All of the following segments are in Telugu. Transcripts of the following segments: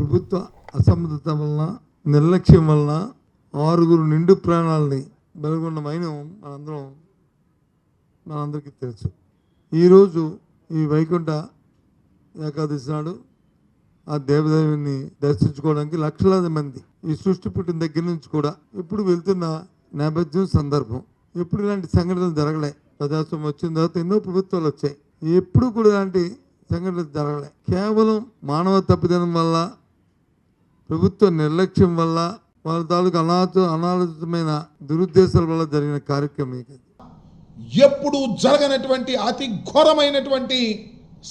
ప్రభుత్వ అసమర్థత వలన, నిర్లక్ష్యం వలన 6 నిండు ప్రాణాలని బలిగొన్న వైనం మనందరికీ తెలుసు. ఈరోజు ఈ వైకుంఠ ఏకాదశి నాడు ఆ దేవదేవుని దర్శించుకోవడానికి లక్షలాది మంది ఈ సృష్టి పుట్టిన దగ్గర నుంచి కూడా ఎప్పుడు వెళ్తున్న నేపథ్యం, సందర్భం. ఎప్పుడు ఇలాంటి సంఘటనలు జరగలే. ప్రజాస్వామ్యం వచ్చిన తర్వాత ఎన్నో ప్రభుత్వాలు వచ్చాయి, ఎప్పుడు కూడా ఇలాంటి సంఘటనలు జరగలే. కేవలం మానవ తప్పిదనం వల్ల, ప్రభుత్వ నిర్లక్ష్యం వల్ల, వాళ్ళ తాలూకు అనాలోచితమైన దురుద్దేశాల వల్ల జరిగిన కార్యక్రమం. ఎప్పుడు జరగనటువంటి అతి ఘోరమైనటువంటి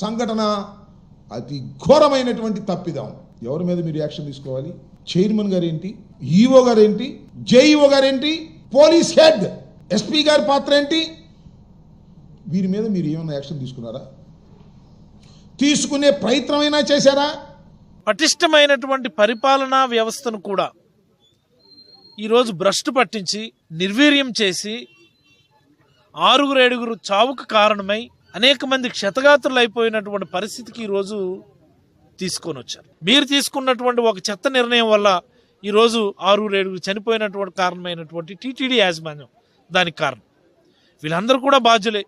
సంఘటన, అతి ఘోరమైనటువంటి తప్పిదం. ఎవరి మీద మీరు యాక్షన్ తీసుకోవాలి? చైర్మన్ గారేంటి, ఈఓ గారేంటి, జేఈఓ గారేంటి, పోలీస్ హెడ్, ఎస్పీ గారి పాత్ర ఏంటి? వీరి మీద మీరు ఏమైనా యాక్షన్ తీసుకున్నారా? తీసుకునే ప్రయత్నమైనా చేశారా? పటిష్టమైనటువంటి పరిపాలనా వ్యవస్థను కూడా ఈరోజు భ్రష్టు పట్టించి నిర్వీర్యం చేసి 6-7 చావుకు కారణమై అనేక మంది క్షతగాత్రులు అయిపోయినటువంటి పరిస్థితికి ఈరోజు తీసుకొని వచ్చారు. మీరు తీసుకున్నటువంటి ఒక చెత్త నిర్ణయం వల్ల ఈరోజు 6-7 చనిపోయినటువంటి కారణమైనటువంటి టీటీడీ యాజమాన్యం దానికి కారణం. వీళ్ళందరూ కూడా బాధ్యులే.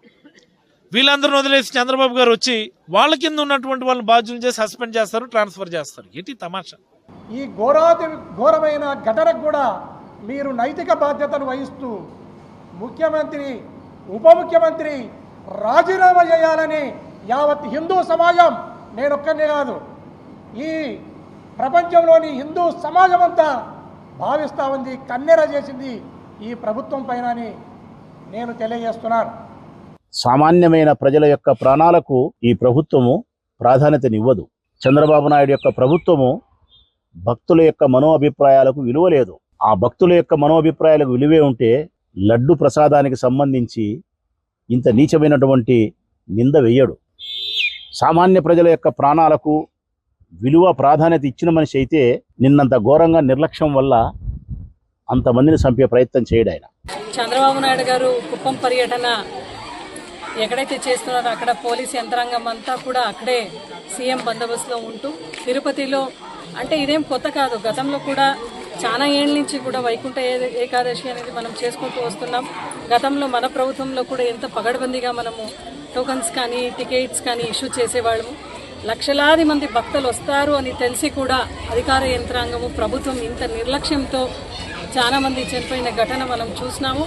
వీళ్ళందరూ వదిలేసి చంద్రబాబు గారు వచ్చి వాళ్ళ కింద ఉన్నటువంటి వాళ్ళని బాధ్యులు చేసి సస్పెండ్ చేస్తారు, ట్రాన్స్ఫర్ చేస్తారు. ఏంటి తమాషా? ఈ ఘోరమైన ఘటనకు కూడా మీరు నైతిక బాధ్యతను వహిస్తూ ముఖ్యమంత్రి, ఉప ముఖ్యమంత్రి రాజీనామా చేయాలని యావత్ హిందూ సమాజం, నేనొక్కనే కాదు, ఈ ప్రపంచంలోని హిందూ సమాజం అంతా భావిస్తూ ఉంది, కన్నెర చేసింది ఈ ప్రభుత్వం పైన అని నేను తెలియజేస్తున్నాను. సామాన్యమైన ప్రజల యొక్క ప్రాణాలకు ఈ ప్రభుత్వము ప్రాధాన్యతనివ్వదు. చంద్రబాబు నాయుడు యొక్క ప్రభుత్వము భక్తుల యొక్క మనోభిప్రాయాలకు విలువ లేదు. ఆ భక్తుల యొక్క మనోభిప్రాయాలకు విలువే ఉంటే లడ్డు ప్రసాదానికి సంబంధించి ఇంత నీచమైనటువంటి నింద వెయ్యడు. సామాన్య ప్రజల యొక్క ప్రాణాలకు విలువ, ప్రాధాన్యత ఇచ్చిన మనిషి అయితే నిన్నంత ఘోరంగా నిర్లక్ష్యం వల్ల అంతమందిని చంపే ప్రయత్నం చేయడు ఆయన. చంద్రబాబు నాయుడు గారు కుప్పం పర్యటన ఎక్కడైతే చేస్తున్నారో అక్కడ పోలీస్ యంత్రాంగం అంతా కూడా అక్కడే సీఎం బందోబస్తులో ఉంటూ, తిరుపతిలో అంటే ఇదేం కొత్త కాదు, గతంలో కూడా చాలా ఏళ్ళ నుంచి కూడా వైకుంఠ ఏకాదశి అనేది మనం చేసుకుంటూ వస్తున్నాం. గతంలో మన ప్రభుత్వంలో కూడా ఎంత పగడబందీగా మనము టోకన్స్ కానీ టికెట్స్ కానీ ఇష్యూ చేసేవాళ్ళము. లక్షలాది మంది భక్తులు వస్తారు అని తెలిసి కూడా అధికార యంత్రాంగము, ప్రభుత్వం ఇంత నిర్లక్ష్యంతో చాలా మంది చనిపోయిన ఘటన మనం చూసినాము.